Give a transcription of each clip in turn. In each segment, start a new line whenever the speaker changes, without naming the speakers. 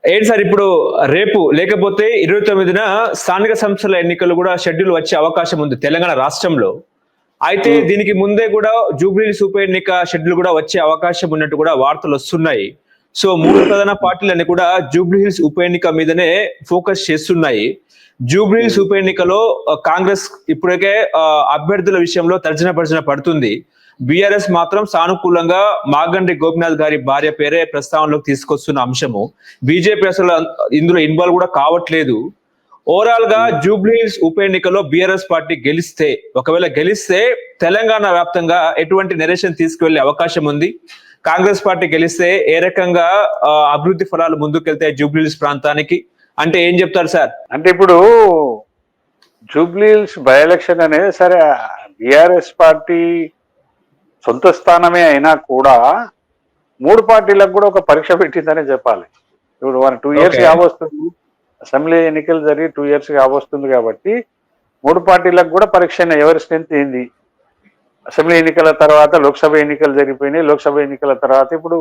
ఏంటి సార్ ఇప్పుడు రేపు లేకపోతే 29న స్థానిక సంస్థల ఎన్నికలు కూడా షెడ్యూల్ వచ్చే అవకాశం ఉంది తెలంగాణ రాష్ట్రంలో. అయితే
ఉమ్,
దీనికి ముందే కూడా జూబ్లీహిల్స్ ఉప ఎన్నిక షెడ్యూల్ కూడా వచ్చే అవకాశం ఉన్నట్టు కూడా వార్తలు వస్తున్నాయి. సో 3 ప్రధాన పార్టీలన్నీ కూడా జూబ్లీహిల్స్ ఉప ఎన్నిక మీదనే ఫోకస్ చేస్తున్నాయి. జూబ్లీహిల్స్
ఉమ్,
ఉప ఎన్నికలో కాంగ్రెస్ ఇప్పటికే అభ్యర్థుల విషయంలో తర్జన భర్జన పడుతుంది. బీఆర్ఎస్ మాత్రం సానుకూలంగా మాగంటి గోపినాథ్ గారి భార్య పేరే ప్రస్తావనలోకి తీసుకొస్తున్న అంశము. బీజేపీ అసలు ఇందులో ఇన్వాల్వ్ కూడా కావట్లేదు. ఓవరాల్ గా
ఉమ్.
జూబ్లీహిల్స్ ఉప ఎన్నికలో బీఆర్ఎస్ పార్టీ గెలిస్తే, ఒకవేళ గెలిస్తే తెలంగాణ వ్యాప్తంగా ఎటువంటి నెరేషన్ తీసుకువెళ్లే అవకాశం ఉంది? కాంగ్రెస్ పార్టీ గెలిస్తే ఏ రకంగా అభివృద్ధి ఫలాలు ముందుకెళ్తాయి జూబ్లీహిల్స్ ప్రాంతానికి అంటే ఏం చెప్తారు సార్?
అంటే ఇప్పుడు జూబ్లీహిల్స్ బై ఎలక్షన్ అనేది సరే, బిఆర్ఎస్ పార్టీ సొంత స్థానమే అయినా కూడా 3 పార్టీలకు కూడా ఒక పరీక్ష పెట్టిందనే చెప్పాలి. ఇప్పుడు మన 2 ఇయర్స్
ఓకే.
కాబోస్తుంది, అసెంబ్లీ ఎన్నికలు జరిగి 2 ఇయర్స్ కాబోస్తుంది కాబట్టి 3 పార్టీలకు కూడా పరీక్ష ఎవరి స్ట్రెంత్ ఏంది. అసెంబ్లీ ఎన్నికల తర్వాత లోక్సభ ఎన్నికలు జరిగిపోయినాయి. లోక్సభ ఎన్నికల తర్వాత ఇప్పుడు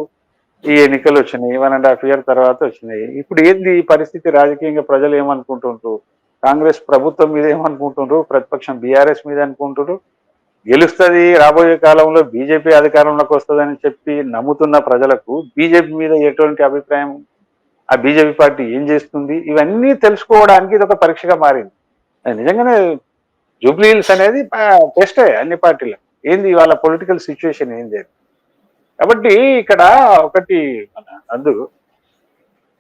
ఈ ఎన్నికలు వచ్చినాయి. 1.5 year తర్వాత వచ్చినాయి. ఇప్పుడు ఏంది ఈ పరిస్థితి? రాజకీయంగా ప్రజలు ఏమనుకుంటుండ్రు? కాంగ్రెస్ ప్రభుత్వం మీద ఏమనుకుంటుండ్రు? ప్రతిపక్షం బీఆర్ఎస్ మీద అనుకుంటుండ్రు. గెలుస్తుంది, రాబోయే కాలంలో బీజేపీ అధికారంలోకి వస్తుందని చెప్పి నమ్ముతున్న ప్రజలకు బీజేపీ మీద ఎటువంటి అభిప్రాయం, ఆ బీజేపీ పార్టీ ఏం చేస్తుంది, ఇవన్నీ తెలుసుకోవడానికి ఇది ఒక పరీక్షగా మారింది. అది నిజంగానే జూబ్లీహిల్స్ అనేది టెస్టే అన్ని పార్టీలకు. ఏంది వాళ్ళ పొలిటికల్ సిచ్యువేషన్ ఏంది అని. కాబట్టి ఇక్కడ ఒకటి అందు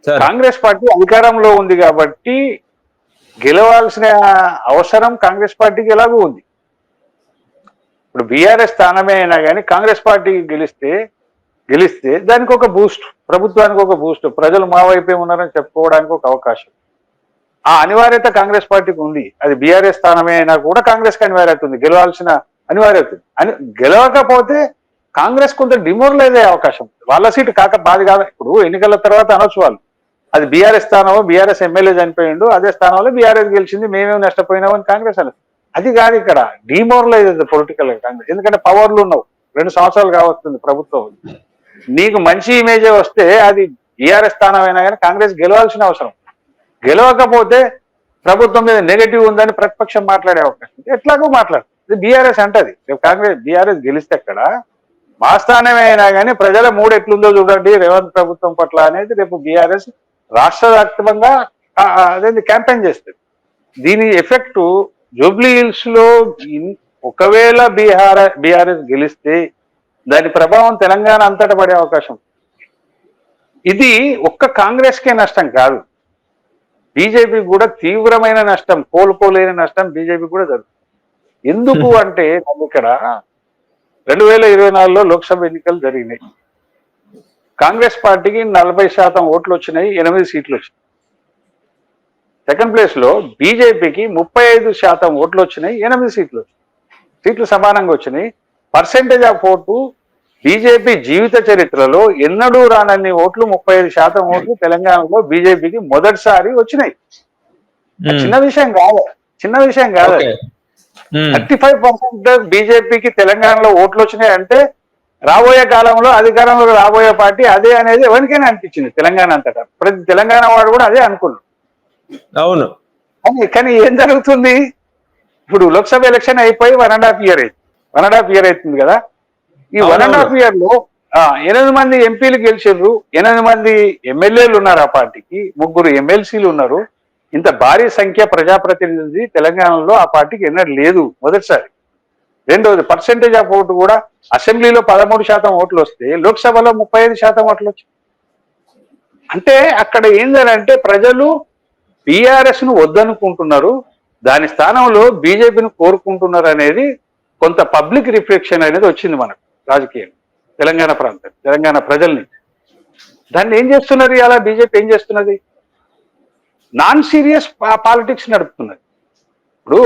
సార్
కాంగ్రెస్ పార్టీ అధికారంలో ఉంది కాబట్టి గెలవాల్సిన అవసరం కాంగ్రెస్ పార్టీకి ఎలాగూ ఉంది. ఇప్పుడు బీఆర్ఎస్ స్థానమే అయినా కానీ కాంగ్రెస్ పార్టీ గెలిస్తే దానికి ఒక బూస్ట్, ప్రభుత్వానికి ఒక బూస్ట్, ప్రజలు మా వైపే ఉన్నారని చెప్పుకోవడానికి ఒక అవకాశం. ఆ అనివార్యత కాంగ్రెస్ పార్టీకి ఉంది. అది బీఆర్ఎస్ స్థానమే అయినా కూడా కాంగ్రెస్ కి అనివార్యత ఉంది, గెలవాల్సిన అనివార్యత ఉంది. గెలవకపోతే కాంగ్రెస్ కొంత డిమోరలైజ్ అయ్యే అవకాశం ఉంది. వాళ్ళ సీటు బాధ కాదు. ఇప్పుడు ఎన్నికల తర్వాత అనొచ్చు వాళ్ళు, అది బీఆర్ఎస్ స్థానమో, బీఆర్ఎస్ ఎమ్మెల్యే చనిపోయిండు, అదే స్థానంలో బీఆర్ఎస్ గెలిచింది, మేమేం నష్టపోయినామని కాంగ్రెస్ అని. అది కాదు ఇక్కడ డిమోరలైజ్ పొలిటికల్ కాంగ్రెస్. ఎందుకంటే పవర్లు ఉన్నావు, 2 సంవత్సరాలు కావస్తుంది ప్రభుత్వం, నీకు మంచి ఇమేజే వస్తే అది బీఆర్ఎస్ స్థానం అయినా కానీ కాంగ్రెస్ గెలవాల్సిన అవసరం. గెలవకపోతే ప్రభుత్వం మీద నెగటివ్ ఉందని ప్రతిపక్షం మాట్లాడే అవకాశం ఎట్లాగో మాట్లాడు. ఇది బీఆర్ఎస్ అంటది. రేపు కాంగ్రెస్ బీఆర్ఎస్ గెలిస్తే అక్కడ మా స్థానమే అయినా కానీ ప్రజల మూడు ఎట్లుందో చూడండి రేవంత్ ప్రభుత్వం పట్ల అనేది రేపు బీఆర్ఎస్ రాష్ట్ర వ్యాప్తంగా అదేంటి క్యాంపెయిన్ చేస్తుంది. దీని ఎఫెక్ట్ జూబ్లీహిల్స్ లో ఒకవేళ బీఆర్ఎస్ గెలిస్తే దాని ప్రభావం తెలంగాణ అంతటా పడే అవకాశం. ఇది ఒక్క కాంగ్రెస్ కే నష్టం కాదు, బీజేపీ కూడా తీవ్రమైన నష్టం, కోలుకోలేని నష్టం బీజేపీ కూడా జరుగుతుంది. ఎందుకు అంటే ఇక్కడ 2024లో లోక్సభ ఎన్నికలు జరిగినాయి. కాంగ్రెస్ పార్టీకి 40% ఓట్లు వచ్చినాయి, 8 సీట్లు వచ్చినాయి. సెకండ్ ప్లేస్ లో బీజేపీకి 35% ఓట్లు వచ్చినాయి, 8 సీట్లు వచ్చినాయి. సీట్లు సమానంగా వచ్చినాయి. పర్సెంటేజ్ ఆఫ్ ఓటు బీజేపీ జీవిత చరిత్రలో ఎన్నడూ రానన్ని ఓట్లు, 35% ఓట్లు తెలంగాణలో బీజేపీకి మొదటిసారి వచ్చినాయి. చిన్న విషయం కాదు, చిన్న విషయం కాదు. 35% బీజేపీకి తెలంగాణలో ఓట్లు వచ్చినాయి అంటే రాబోయే కాలంలో అధికారంలో రాబోయే పార్టీ అదే అనేది ఎవరికైనా అనిపించింది తెలంగాణ అంతటా. ప్రతి తెలంగాణ వాడు కూడా అదే అనుకున్నాడు.
అవును.
కానీ ఏం జరుగుతుంది? ఇప్పుడు లోక్సభ ఎలక్షన్ అయిపోయి 1.5 year అయింది, 1.5 year అవుతుంది కదా. ఈ 1.5 year లో 8 మంది ఎంపీలు గెలిచారు, 8 మంది ఎమ్మెల్యేలు ఉన్నారు, ఆ పార్టీకి 3 ఎమ్మెల్సీలు ఉన్నారు. ఇంత భారీ సంఖ్య ప్రజాప్రతినిధి తెలంగాణలో ఆ పార్టీకి ఎన్నడూ లేదు, మొదటిసారి. రెండవది పర్సెంటేజ్ ఆఫ్ ఓటు కూడా అసెంబ్లీలో 13% ఓట్లు వస్తే లోక్సభలో 35% ఓట్లు వచ్చాయి. అంటే అక్కడ ఏంటంటే ప్రజలు బీఆర్ఎస్ ను వద్దనుకుంటున్నారు, దాని స్థానంలో బీజేపీని కోరుకుంటున్నారు అనేది కొంత పబ్లిక్ రిఫ్లెక్షన్ అనేది వచ్చింది మనకు రాజకీయం తెలంగాణ ప్రాంతం, తెలంగాణ ప్రజల్ని. దాన్ని ఏం చేస్తున్నారు ఇలా బీజేపీ ఏం చేస్తున్నది? నాన్ సీరియస్ పాలిటిక్స్ నడుపుతున్నది. ఇప్పుడు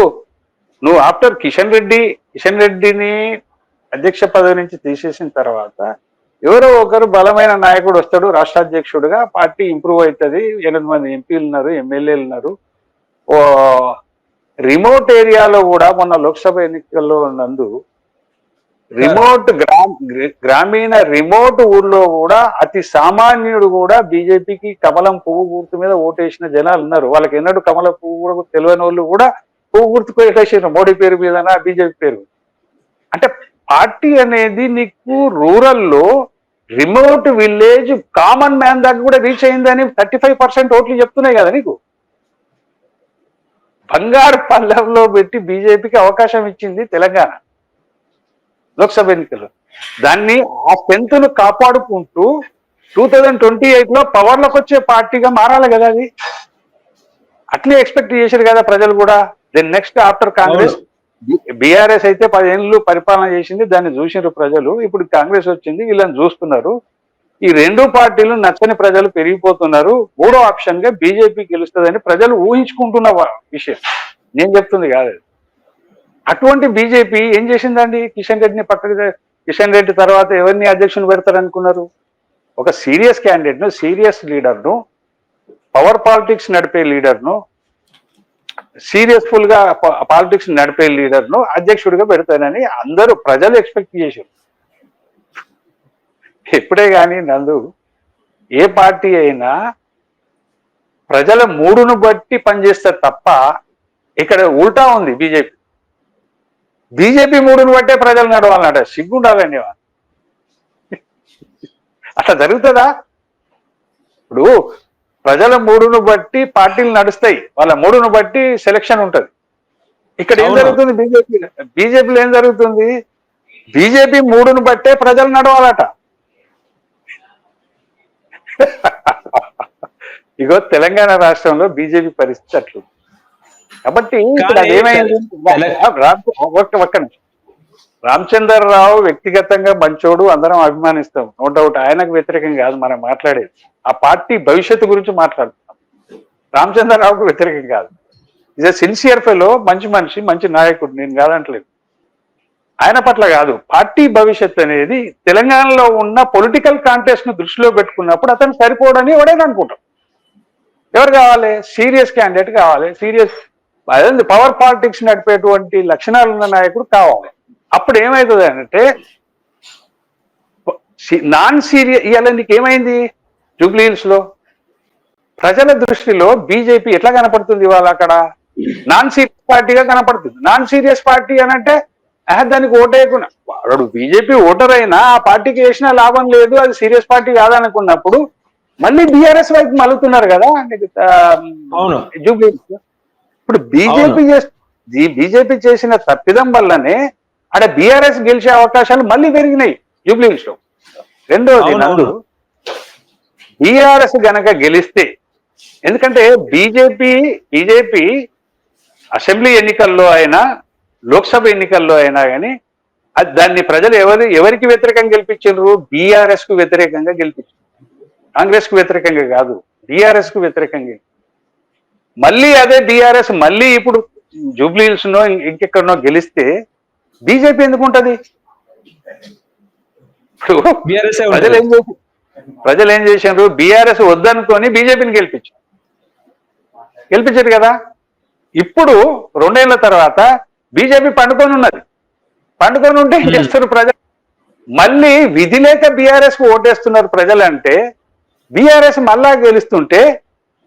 నువ్వు ఆఫ్టర్ కిషన్ రెడ్డిని అధ్యక్ష పదవి నుంచి తీసేసిన తర్వాత ఎవరో ఒకరు బలమైన నాయకుడు వస్తాడు రాష్ట్ర అధ్యక్షుడిగా, పార్టీ ఇంప్రూవ్ అవుతుంది, 8 మంది ఎంపీలు ఉన్నారు, ఎమ్మెల్యేలు ఉన్నారు. ఓ రిమోట్ ఏరియాలో కూడా మొన్న లోక్సభ ఎన్నికల్లో నందు రిమోట్ గ్రామీణ రిమోట్ ఊర్లో కూడా అతి సామాన్యుడు కూడా బీజేపీకి కమలం పువ్వు గుర్తు మీద ఓటేసిన జనాలు ఉన్నారు. వాళ్ళకి ఎన్నడూ కమలం పువ్వు కూడా తెలియని వాళ్ళు కూడా పువ్వు గుర్తుకు ఓటేసారు, మోడీ పేరు మీదనా బీజేపీ పేరు. అంటే పార్టీ అనేది నీకు రూరల్లో రిమోట్ విలేజ్ కామన్ మ్యాన్ దాకా కూడా రీచ్ అయిందని 35% ఓట్లు చెప్తున్నాయి కదా నీకు. బంగారు పల్లెంలో పెట్టి బీజేపీకి అవకాశం ఇచ్చింది తెలంగాణ లోక్సభ ఎన్నికల్లో. దాన్ని ఆ స్ట్రెంత్ ను కాపాడుకుంటూ 2028లో పవర్లోకి వచ్చే పార్టీగా మారాలి కదా అది. అట్లే ఎక్స్పెక్ట్ చేశారు కదా ప్రజలు కూడా. Then next after Congress BRS అయితే 10 ఏళ్ళు పరిపాలన చేసింది, దాన్ని చూసినారు ప్రజలు. ఇప్పుడు కాంగ్రెస్ వచ్చింది, వీళ్ళని చూస్తున్నారు. ఈ రెండు పార్టీలు నచ్చని ప్రజలు పెరిగిపోతున్నారు. మూడో ఆప్షన్ గా బీజేపీ గెలుస్తుందని ప్రజలు ఊహించుకుంటున్న విషయం, నేను చెప్తుంది కాదు. అటువంటి బీజేపీ ఏం చేసిందండి? కిషన్ రెడ్డిని కిషన్ రెడ్డి తర్వాత ఎవరిని అధ్యక్షుని పెడతారనుకున్నారు? ఒక సీరియస్ క్యాండిడేట్ ను, సీరియస్ లీడర్ ను, పవర్ పాలిటిక్స్ నడిపే లీడర్ ను, సీరియస్ఫుల్ గా పాలిటిక్స్ నడిపే లీడర్ ను అధ్యక్షుడిగా పెడతానని అందరూ ప్రజలు ఎక్స్పెక్ట్ చేశారు. ఎప్పుడే కానీ నందు ఏ పార్టీ అయినా ప్రజల మూడును బట్టి పనిచేస్తారు తప్ప, ఇక్కడ ఉల్టా ఉంది బీజేపీ. బీజేపీ మూడును బట్టే ప్రజలు నడవాలన్నట. సిగ్గుండాలండి. అట్లా జరుగుతుందా? ఇప్పుడు ప్రజల మూడును బట్టి పార్టీలు నడుస్తాయి, వాళ్ళ మూడును బట్టి సెలక్షన్ ఉంటది. ఇక్కడ ఏం జరుగుతుంది? బీజేపీలో ఏం జరుగుతుంది? బీజేపీ మూడును బట్టే ప్రజలు నడవాలట. ఇగో తెలంగాణ రాష్ట్రంలో బీజేపీ పరిస్థితి అట్లు. కాబట్టి ఇక్కడ ఏమైంది? రామచంద్రరావు వ్యక్తిగతంగా మంచోడు, అందరం అభిమానిస్తాం, నో డౌట్. ఆయనకు వ్యతిరేకం కాదు మనం మాట్లాడేది, ఆ పార్టీ భవిష్యత్తు గురించి మాట్లాడుతున్నాం. రామచంద్రరావుకు వ్యతిరేకం కాదు. ఈజ్ ఎ సిన్సియర్ ఫెలో, మంచి మనిషి, మంచి నాయకుడు, నేను కాదంటలేదు. ఆయన పట్ల కాదు, పార్టీ భవిష్యత్ అనేది తెలంగాణలో ఉన్న పొలిటికల్ కాంటెస్ట్ ను దృష్టిలో పెట్టుకున్నప్పుడు అతను సరిపోవడని ఎవడైనా అనుకుంటాం. ఎవరు కావాలి? సీరియస్ క్యాండిడేట్ కావాలి, సీరియస్ అదే పవర్ పాలిటిక్స్ నడిపేటువంటి లక్షణాలు ఉన్న నాయకుడు కావాలి. అప్పుడు ఏమవుతుంది అంటే నాన్ సీరియస్. ఇవాళ నీకు ఏమైంది? జూబ్లీ హిల్స్ లో ప్రజల దృష్టిలో బీజేపీ ఎట్లా కనపడుతుంది? ఇవాళ అక్కడ నాన్ సీరియస్ పార్టీగా కనపడుతుంది. నాన్ సీరియస్ పార్టీ అని అంటే దానికి ఓటేయకుండా వాడు బీజేపీ ఓటర్ అయినా ఆ పార్టీకి వేసినా లాభం లేదు, అది సీరియస్ పార్టీ కాదనుకున్నప్పుడు మళ్ళీ బీఆర్ఎస్ వైపు మలుతున్నారు కదా జూబ్లీ హిల్స్. ఇప్పుడు బీజేపీ చేసిన తప్పిదం వల్లనే అక్కడ బీఆర్ఎస్ గెలిచే అవకాశాలు మళ్ళీ పెరిగినాయి జూబ్లీ హిల్స్ లో. రెండోది నందు, బీఆర్ఎస్ గనక గెలిస్తే, ఎందుకంటే బీజేపీ అసెంబ్లీ ఎన్నికల్లో అయినా లోక్సభ ఎన్నికల్లో అయినా కానీ దాన్ని ప్రజలు ఎవరికి వ్యతిరేకంగా గెలిపించారు? బీఆర్ఎస్ కు వ్యతిరేకంగా గెలిపించారు. కాంగ్రెస్ కు వ్యతిరేకంగా కాదు, బీఆర్ఎస్ కు వ్యతిరేకంగా. మళ్ళీ అదే బీఆర్ఎస్ మళ్ళీ ఇప్పుడు జూబ్లీ హిల్స్ నో ఇంకెక్కడనో గెలిస్తే బీజేపీ ఎందుకు ఉంటది? ప్రజలు ఏం చేశారు? బీఆర్ఎస్ వద్దనుకొని బీజేపీని గెలిపించారు కదా. ఇప్పుడు 2 ఏళ్ల తర్వాత బీజేపీ పండుకొని ఉంటే ఏం చేస్తారు ప్రజలు? మళ్ళీ విధి లేక బీఆర్ఎస్ కు ఓటేస్తున్నారు ప్రజలు. అంటే బీఆర్ఎస్ మళ్ళా గెలుస్తుంటే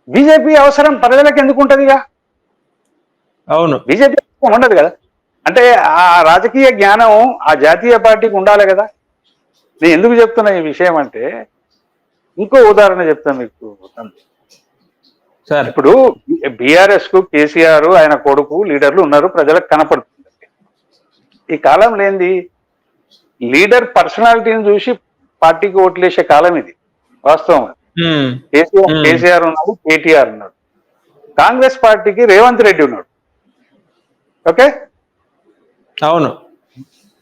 బీజేపీ అవసరం ప్రజలకు ఎందుకు ఉంటదిగా?
అవును,
బీజేపీ ఉండదు కదా. అంటే ఆ రాజకీయ జ్ఞానం ఆ జాతీయ పార్టీకి ఉండాలి కదా. నేను ఎందుకు చెప్తున్నా ఈ విషయం అంటే, ఇంకో ఉదాహరణ చెప్తాను మీకు. ఇప్పుడు బీఆర్ఎస్ కు కేసీఆర్ ఆయన కొడుకు లీడర్లు ఉన్నారు, ప్రజలకు కనపడుతుంది. ఈ కాలం లేనిది లీడర్ పర్సనాలిటీని చూసి పార్టీకి ఓట్లేసే కాలం ఇది. వాస్తవం. కేసీఆర్ ఉన్నాడు, కేటీఆర్ ఉన్నాడు. కాంగ్రెస్ పార్టీకి రేవంత్ రెడ్డి ఉన్నాడు. ఓకే,
అవును,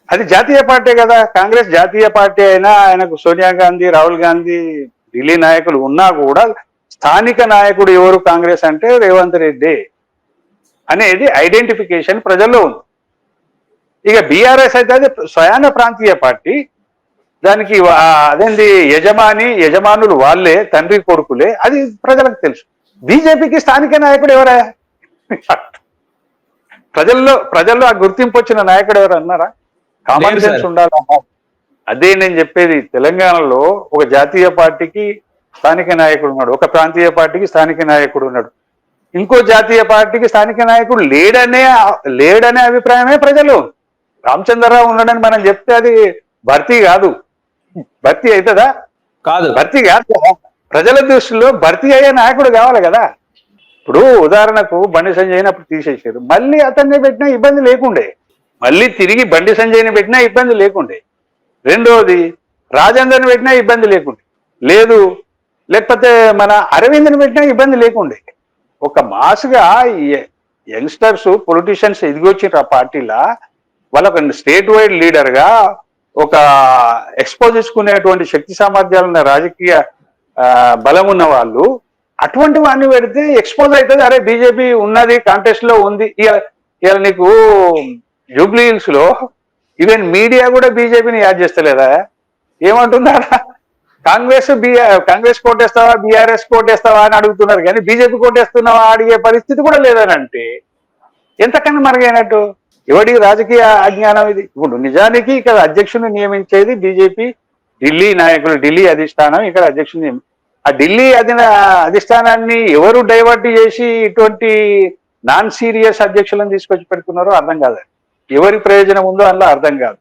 అది జాతీయ పార్టీ కదా. కాంగ్రెస్ జాతీయ పార్టీ అయినా ఆయనకు సోనియా గాంధీ, రాహుల్ గాంధీ, ఢిల్లీ నాయకులు ఉన్నా కూడా స్థానిక నాయకుడు ఎవరు కాంగ్రెస్ అంటే రేవంత్ రెడ్డి అనేది ఐడెంటిఫికేషన్ ప్రజల్లో ఉంది. ఇక బీఆర్ఎస్ అయితే అది స్వయాన ప్రాంతీయ పార్టీ, దానికి అదేంది యజమానులు వాళ్ళే, తండ్రి కొడుకులే, అది ప్రజలకు తెలుసు. బీజేపీకి స్థానిక నాయకుడు ఎవరా? ప్రజల్లో ఆ గుర్తింపు వచ్చిన నాయకుడు ఎవరు అన్నారా? కామన్
లేదు
సెన్స్
సార్.
ఉండాలమ్మా. అదే నేను చెప్పేది, తెలంగాణలో ఒక జాతీయ పార్టీకి స్థానిక నాయకుడు ఉన్నాడు, ఒక ప్రాంతీయ పార్టీకి స్థానిక నాయకుడు ఉన్నాడు, ఇంకో జాతీయ పార్టీకి స్థానిక నాయకుడు లేడనే అభిప్రాయమే ప్రజలు. రామచంద్రరావు ఉన్నాడని మనం చెప్తే అది భర్తీ కాదు. భర్తీ అవుతుందా?
కాదు.
భర్తీ కాదు కదా. ప్రజల దృష్టిలో భర్తీ అయ్యే నాయకుడు కావాలి కదా. ఇప్పుడు ఉదాహరణకు బండి సంజయ్ని అప్పుడు తీసేసారు, మళ్ళీ అతన్ని పెట్టినా ఇబ్బంది లేకుండే, మళ్ళీ తిరిగి బండి సంజయ్ని పెట్టినా ఇబ్బంది లేకుండే. రెండోది రాజేందర్ని పెట్టినా ఇబ్బంది లేకుండే, లేదు లేకపోతే మన అరవింద్ని పెట్టినా ఇబ్బంది లేకుండే. ఒక మాస్గా యంగ్స్టర్స్ పొలిటీషియన్స్ ఎదిగొచ్చిన ఆ పార్టీలా వాళ్ళొక స్టేట్ వైడ్ లీడర్గా ఒక ఎక్స్పోజ్ చేసుకునేటువంటి శక్తి సామర్థ్యాలు ఉన్న రాజకీయ బలం ఉన్న వాళ్ళు అటువంటి వాడిని పెడితే ఎక్స్పోజ్ అవుతుంది. అరే బీజేపీ ఉన్నది, కాంటెస్ట్ లో ఉంది. ఇవాళ నీకు జూబ్లీ హిల్స్ లో ఈవెన్ మీడియా కూడా బీజేపీని యాడ్ చేస్తలేదా? ఏమంటున్నారా? కాంగ్రెస్ కోటేస్తావా, బీఆర్ఎస్ కోటేస్తావా అని అడుగుతున్నారు, కానీ బీజేపీ కోటేస్తున్నావా అడిగే పరిస్థితి కూడా లేదని అంటే ఎంతకన్నా మరుగైనట్టు. ఎవడి రాజకీయ అజ్ఞానం ఇది? ఇప్పుడు నిజానికి ఇక్కడ అధ్యక్షుని నియమించేది బీజేపీ ఢిల్లీ నాయకులు, ఢిల్లీ అధిష్టానం ఇక్కడ అధ్యక్షుని ఆ ఢిల్లీ అధిష్టానాన్ని ఎవరు డైవర్ట్ చేసి ఇటువంటి నాన్ సీరియస్ అధ్యక్షులను తీసుకొచ్చి పెడుతున్నారో అర్థం కాదు. ఎవరి ప్రయోజనం ఉందో అందులో అర్థం కాదు.